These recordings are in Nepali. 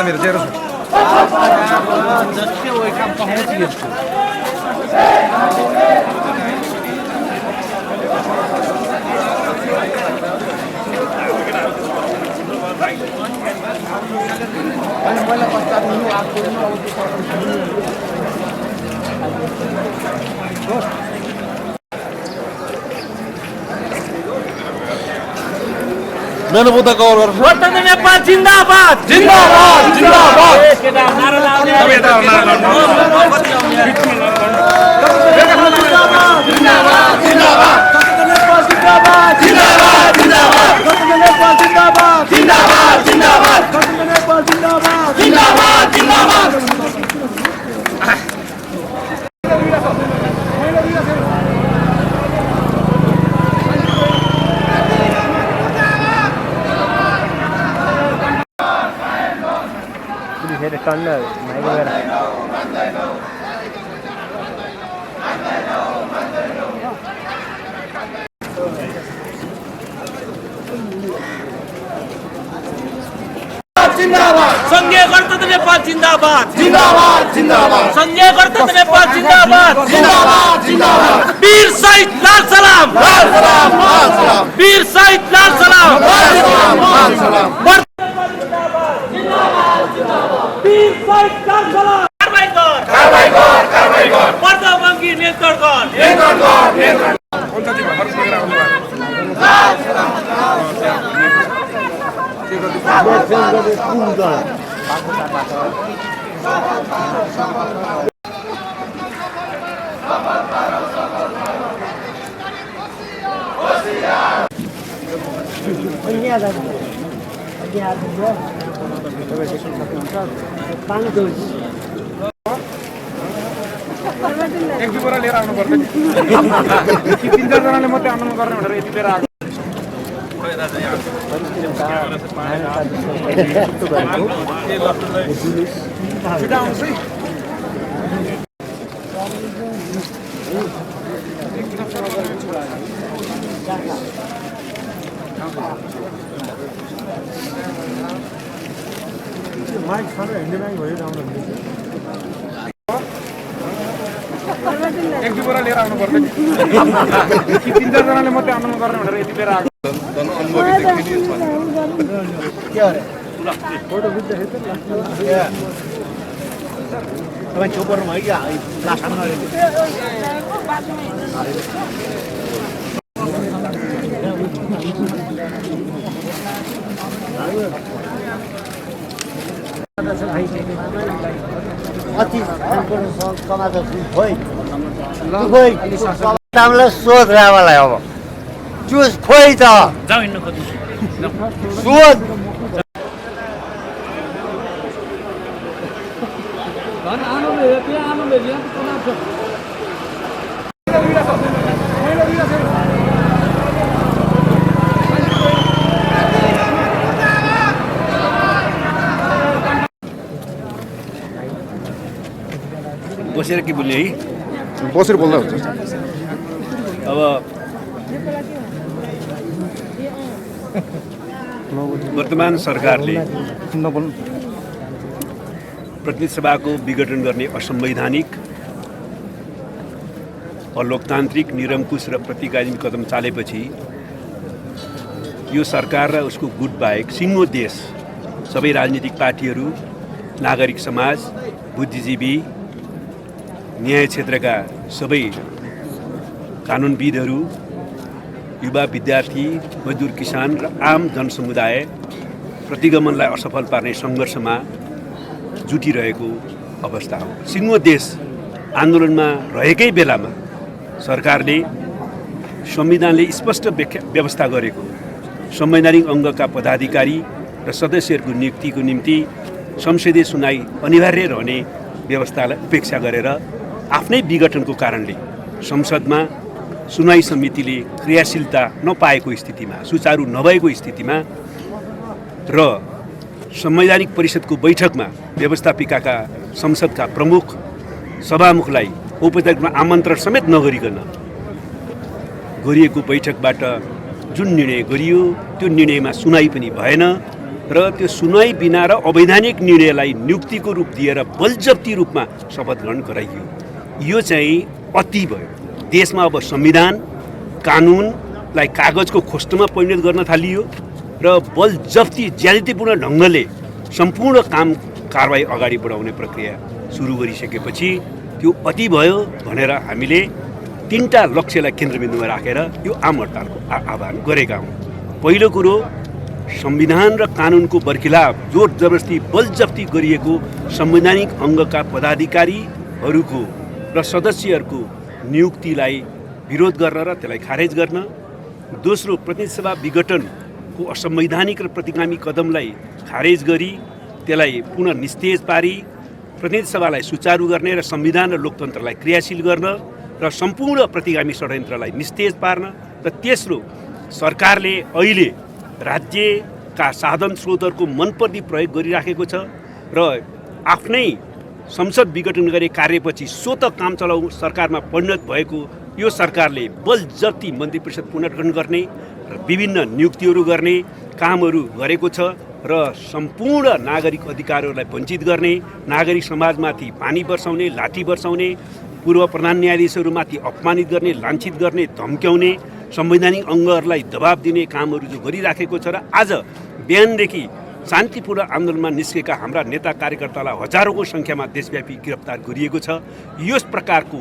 मेरो जेरो छ जति वही काम पहुँच गए मैंने बुद्ध कवर गर्छ वतन नेपाल जिंदाबाद जिन्दाबाद जिन्दाबाद केटा नारा लाउने संघीय गणतन्त्र नेपाल जिंदाबाद जिन्दाबाद जिन्दाबाद संघीय गणतन्त्र नेपाल जिंदाबाद जिन्दाबाद जिन्दाबाद वीर शहीद लाल सलाम लाल सलाम वीर शहीद लाल सलाम लाल सलाम वीर शहीद लाल सलाम कारवाही कर पर्दा बंकी नियन्त्रण कर एक दुई बोरा लिएर आउनु पर्छ नि तीन चार जनाले मात्रै आन्दोलन गर्ने भनेर यति बेर आएको छिटो आउँछ है माइक खानु हिँड्ने माइक भयो आउनु एक दुई बोरा लिएर आउनु पर्छ नि तीन चार जनाले मात्रै आन्दोलन गर्ने भनेर यति बेर आएको सोध रावालाई अब चुज खोइ त जाऊ हिँड्नु खोज्नु सोध बसेर के बोल्ने है बसेर बोल्दा हुन्छ अब वर्तमान सरकारले प्रतिनिधि सभाको विघटन गर्ने असंवैधानिक अलोकतान्त्रिक निरङ्कुश र प्रतिगामी कदम चालेपछि यो सरकार र उसको गुट बाहेक सिङ्गो देश सबै राजनीतिक पार्टीहरू नागरिक समाज बुद्धिजीवी न्याय क्षेत्रका सबै कानुनविदहरू युवा विद्यार्थी मजदुर किसान र आम जनसमुदाय प्रतिगमनलाई असफल पार्ने सङ्घर्षमा जुटिरहेको अवस्था हो। सिङ्गो देश आन्दोलनमा रहेकै बेलामा सरकारले संविधानले स्पष्ट व्यवस्था गरेको संवैधानिक अङ्गका पदाधिकारी र सदस्यहरूको नियुक्तिको निम्ति संसदीय सुनाई अनिवार्य रहने व्यवस्थालाई उपेक्षा गरेर आफ्नै विघटनको कारणले संसदमा सुनाई समितिले क्रियाशीलता नपाएको स्थितिमा सुचारू नभएको स्थितिमा र संवैधानिक परिषदको बैठकमा व्यवस्थापिकाका संसदका प्रमुख सभामुखलाई औपचारिक आमन्त्रण समेत नगरिकन गरिएको बैठकबाट जुन निर्णय गरियो त्यो निर्णयमा सुनाई पनि भएन र त्यो सुनवाई बिना र अवैधानिक निर्णयलाई नियुक्तिको रूप दिएर बलजफ्ती रूपमा शपथ ग्रहण गराइयो। यो चाहिँ अति भयो। देशमा अब संविधान कानुनलाई कागजको खोस्टोमा परिणत गर्न थालियो र बलजफ्ती ज्यादतीपूर्ण ढङ्गले सम्पूर्ण काम कारबाही अगाडि बढाउने प्रक्रिया सुरु गरिसकेपछि त्यो अति भयो भनेर हामीले 3टा लक्ष्यलाई केन्द्रबिन्दुमा राखेर यो आम हडतालको आह्वान गरेका हौँ। पहिलो कुरो, संविधान र कानुनको बरखिलाफ जोर जबरजस्ती बलजफ्ती गरिएको संवैधानिक अङ्गका पदाधिकारीहरूको र सदस्यहरूको नियुक्तिलाई विरोध गर्न र त्यसलाई खारेज गर्न। दोस्रो, प्रतिनिधि सभा विघटनको असंवैधानिक र प्रतिगामी कदमलाई खारेज गरी त्यसलाई पुनः निस्तेज पारी प्रतिनिधि सभालाई सुचारू गर्ने र संविधान र लोकतन्त्रलाई क्रियाशील गर्न र सम्पूर्ण प्रतिगामी षड्यन्त्रलाई निस्तेज पार्न। र तेस्रो, सरकारले अहिले राज्यका साधन स्रोतहरूको मनपर्दी प्रयोग गरिराखेको छ र आफ्नै संसद विघटन गरे कार्यपछि स्वत काम चलाउ सरकारमा परिणत भएको यो सरकारले बलजफ्ती मन्त्री परिषद पुनर्गठन गर्ने र विभिन्न नियुक्तिहरू गर्ने कामहरू गरेको छ र सम्पूर्ण नागरिक अधिकारहरूलाई वञ्चित गर्ने, नागरिक समाजमाथि पानी बर्साउने, लाठी बर्साउने, पूर्व प्रधान न्यायाधीशहरूमाथि अपमानित गर्ने, लाञ्छित गर्ने, धम्क्याउने, संवैधानिक अङ्गहरूलाई दबाब दिने कामहरू जो गरिराखेको छ। र आज बिहानदेखि शान्तिपूर्ण आन्दोलनमा निस्केका हाम्रा नेता कार्यकर्तालाई हजारौँको सङ्ख्यामा देशव्यापी गिरफ्तार गरिएको छ। यस प्रकारको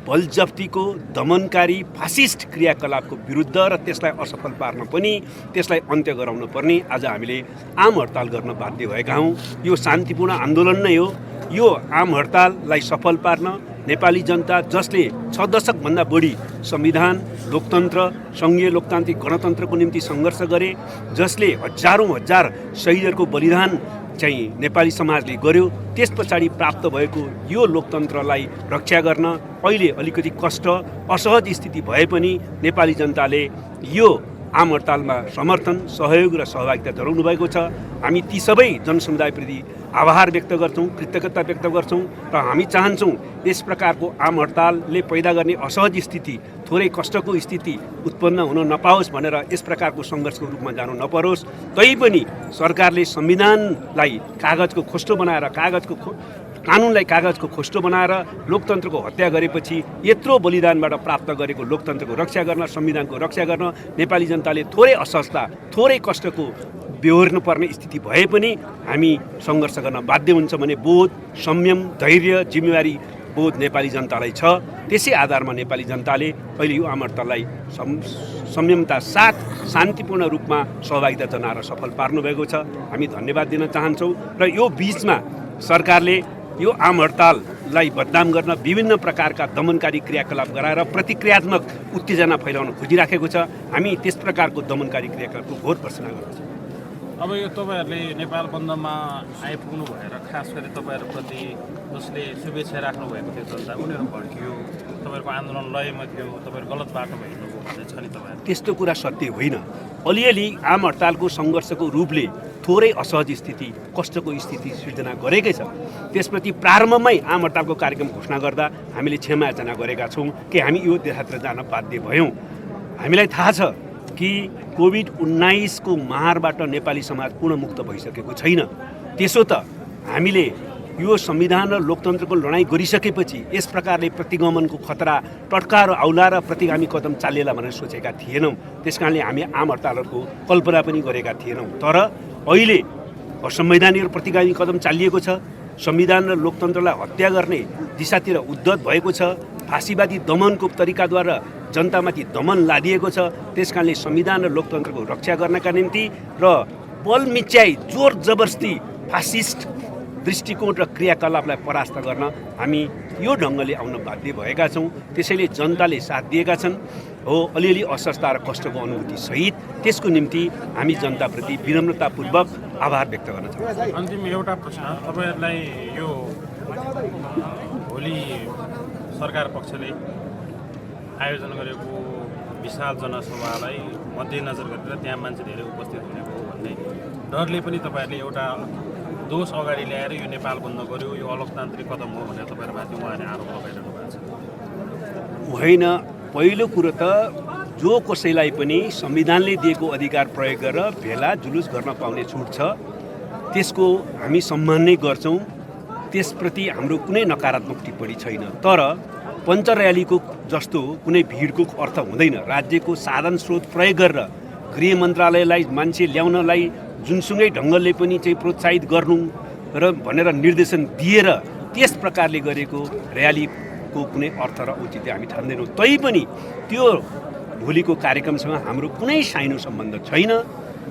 बलजफ्तीको दमनकारी फासिस्ट क्रियाकलापको विरुद्ध र त्यसलाई असफल पार्न पनि त्यसलाई अन्त्य गराउन पर्ने आज हामीले आम हडताल गर्न बाध्य भएका हौँ। यो शान्तिपूर्ण आन्दोलन नै हो। यो आम हडताललाई सफल पार्न नेपाली जनता जसले 6 दशकभन्दा बढी संविधान, लोकतन्त्र, सङ्घीय लोकतान्त्रिक गणतन्त्रको निम्ति सङ्घर्ष गरे, जसले हजारौँ हजार शहीदहरूको बलिदान चाहिँ नेपाली समाजले गर्यो, त्यस पछाडि प्राप्त भएको यो लोकतन्त्रलाई रक्षा गर्न अहिले अलिकति कष्ट असहज स्थिति भए पनि नेपाली जनताले यो आम हडतालमा समर्थन, सहयोग र सहभागिता जनाउनु भएको छ। हामी ती सबै जनसमुदायप्रति आभार व्यक्त गर्छौँ, कृतज्ञता व्यक्त गर्छौँ र हामी चाहन्छौँ यस प्रकारको आम हडतालले पैदा गर्ने असहज स्थिति, थोरै कष्टको स्थिति उत्पन्न हुन नपाओस् भनेर यस प्रकारको सङ्घर्षको रूपमा जानु नपरोस्। तैपनि सरकारले संविधानलाई कागजको खोस्टो बनाएर कानुनलाई कागजको खोस्टो बनाएर लोकतन्त्रको हत्या गरेपछि यत्रो बलिदानबाट प्राप्त गरेको लोकतन्त्रको रक्षा गर्न, संविधानको रक्षा गर्न नेपाली जनताले थोरै असहजता, थोरै कष्टको बेहोर्नुपर्ने स्थिति भए पनि हामी सङ्घर्ष गर्न बाध्य हुन्छ भन्ने बोध, संयम, धैर्य, जिम्मेवारी बोध नेपाली जनतालाई छ। त्यसै आधारमा नेपाली जनताले अहिले यो आम हडताललाई संयमता साथ शान्तिपूर्ण रूपमा सहभागिता जनाएर सफल पार्नुभएको छ। हामी धन्यवाद दिन चाहन्छौँ र यो बिचमा सरकारले यो आम हडताललाई बदनाम गर्न विभिन्न प्रकारका दमनकारी क्रियाकलाप गराएर प्रतिक्रियात्मक उत्तेजना फैलाउन खोजिराखेको छ। हामी त्यस प्रकारको दमनकारी क्रियाकलापको घोर भर्त्सना गर्छौँ। अब यो तपाईँहरूले नेपाल बन्दमा आइपुग्नु भएर खास गरी तपाईँहरूप्रति जसले शुभेच्छा राख्नुभएको थियो जनता, उनीहरू भड्कियो, तपाईँहरूको आन्दोलन लयमा थियो, तपाईँहरू गलत बाटोमा हिँड्नुभयो भन्ने छ नि तपाईँहरू? त्यस्तो कुरा सत्य होइन। अलिअलि आम हडतालको सङ्घर्षको रूपले थोरै असहज स्थिति, कष्टको स्थिति सृजना गरेकै छ। त्यसप्रति प्रारम्भमै आम हडतालको कार्यक्रम घोषणा गर्दा हामीले क्षमा याचना गरेका छौँ कि हामी यो देशयात्रा जान बाध्य भयौँ। हामीलाई थाहा छ कि कोभिड-19 को महारबाट नेपाली समाज पूर्ण मुक्त भइसकेको छैन। त्यसो त हामीले यो संविधान र लोकतन्त्रको लडाइँ गरिसकेपछि यस प्रकारले प्रतिगमनको खतरा टट्का र औला र प्रतिगामी कदम चालिएला भनेर सोचेका थिएनौँ। त्यसकारणले हामी आम हडतालहरूको कल्पना पनि गरेका थिएनौँ। तर अहिले असंवैधानिक र प्रतिगामी कदम चालिएको छ। संविधान र लोकतन्त्रलाई हत्या गर्ने दिशातिर उद्धत भएको छ। फाँसीवादी दमनको तरिकाद्वारा जनतामाथि दमन लादिएको छ। त्यसकारणले संविधान र लोकतन्त्रको रक्षा गर्नका निम्ति र बल मिच्याई जोर जबरजस्ती फासिस्ट दृष्टिकोण र क्रियाकलापलाई परास्त गर्न हामी यो ढङ्गले आउन बाध्य भएका छौँ। त्यसैले जनताले साथ दिएका छन्। हो, अलिअलि असहजता र कष्टको अनुभूति सहित त्यसको निम्ति हामी जनताप्रति विनम्रतापूर्वक आभार व्यक्त गर्न चाहन्छौँ। अन्तिम एउटा प्रश्न, तपाईँहरूलाई यो भोलि सरकार पक्षले आयोजन गरेको विशाल जनसभालाई मध्यनजर गरेर त्यहाँ मान्छे धेरै उपस्थित हुने भयो भन्ने डरले पनि तपाईँहरूले एउटा दोष अगाडि ल्याएर यो नेपाल बन्द गर्यो, यो अलोकतान्त्रिक कदम हो भनेर तपाईँहरूमाथि उहाँहरूले आरोप लगाइरहनु भएको छ? होइन, पहिलो कुरो त जो कसैलाई पनि संविधानले दिएको अधिकार प्रयोग गरेर भेला जुलुस गर्न पाउने छुट छ, त्यसको हामी सम्मान नै गर्छौँ। त्यसप्रति हाम्रो कुनै नकारात्मक टिप्पणी छैन। तर पञ्च र्यालीको जस्तो कुनै भिडको अर्थ हुँदैन। राज्यको साधन स्रोत प्रयोग गरेर गृह मन्त्रालयलाई मान्छे ल्याउनलाई जुनसुकै ढङ्गले पनि चाहिँ प्रोत्साहित गर्नु र भनेर निर्देशन दिएर त्यस प्रकारले गरेको र्यालीको कुनै अर्थ र औचित्य हामी ठान्दैनौँ। तैपनि त्यो भोलिको कार्यक्रमसँग हाम्रो कुनै साइनो सम्बन्ध छैन।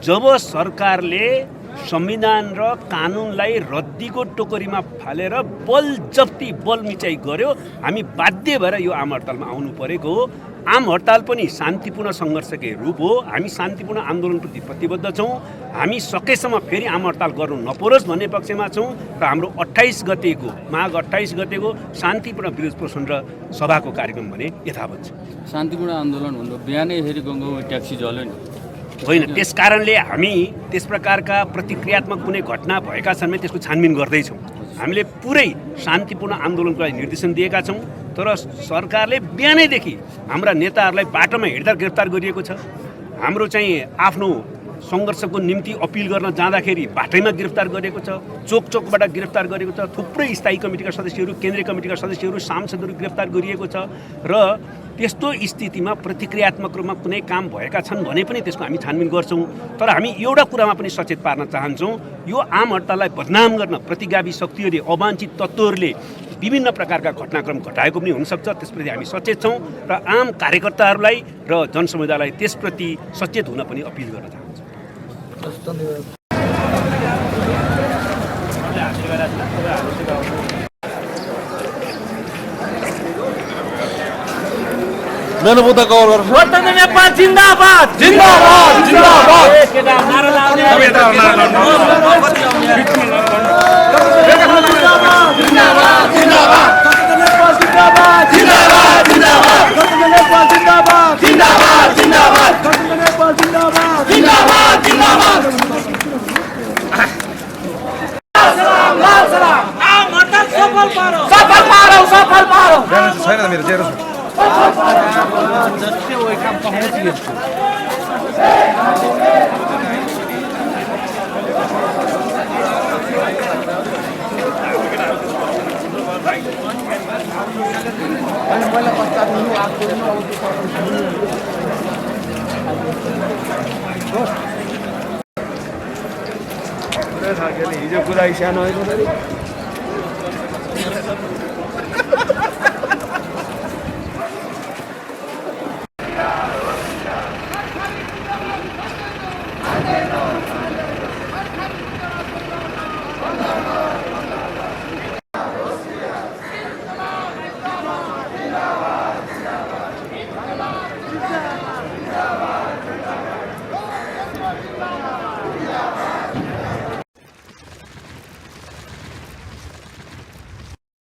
जब सरकारले संविधान र कानुनलाई रद्दीको टोकरीमा फालेर बल जप्ती बल मिचाइ गर्यो, हामी बाध्य भएर यो आम हडतालमा आउनु परेको हो। आम हडताल पनि शान्तिपूर्ण सङ्घर्षकै रूप हो। हामी शान्तिपूर्ण आन्दोलनप्रति प्रतिबद्ध छौँ। हामी सकेसम्म फेरि आम हडताल गर्नु नपरोस् भन्ने पक्षमा छौँ र हाम्रो 28 गतेको माघ 28 गतेको शान्तिपूर्ण विरोध प्रदर्शन र सभाको कार्यक्रम भने यथावत छ। शान्तिपूर्ण आन्दोलन भन्दा बिहानै फेरि गङ्गामा ट्याक्सी जल्यो नि होइन। त्यस कारणले हामी त्यस प्रकारका प्रतिक्रियात्मक कुनै घटना भएका छन् भने त्यसको छानबिन गर्दैछौँ। हामीले पुरै शान्तिपूर्ण आन्दोलनको लागि निर्देशन दिएका छौँ। तर सरकारले बिहानैदेखि हाम्रा नेताहरूलाई बाटोमा हिँड्दा गिरफ्तार गरिएको छ। हाम्रो चाहिँ आफ्नो सङ्घर्षको निम्ति अपिल गर्न जाँदाखेरि बाटैमा गिरफ्तार गरेको छ। चोक चोकबाट गिरफ्तार गरेको छ। थुप्रै स्थायी कमिटीका सदस्यहरू, केन्द्रीय कमिटीका सदस्यहरू, सांसदहरू गिरफ्तार गरिएको छ। र त्यस्तो स्थितिमा प्रतिक्रियात्मक रूपमा कुनै काम भएका छन् भने पनि त्यसको हामी छानबिन गर्छौँ। तर हामी एउटा कुरामा पनि सचेत पार्न चाहन्छौँ, यो आम हडताललाई बदनाम गर्न प्रतिगामी शक्तिहरूले, अवाञ्छित तत्त्वहरूले विभिन्न प्रकारका घटनाक्रम घटाएको पनि हुनसक्छ। त्यसप्रति हामी सचेत छौँ र आम कार्यकर्ताहरूलाई र जनसमुदायलाई त्यसप्रति सचेत हुन पनि अपिल गर्न चाहन्छौँ। मेनबुद्ध कौर वर्तमान नेपाल जिन्दाबाद जिन्दाबाद जिन्दाबाद केटा नारा लाउने छैन मेरो जेरो हिजो कुदाइ सानो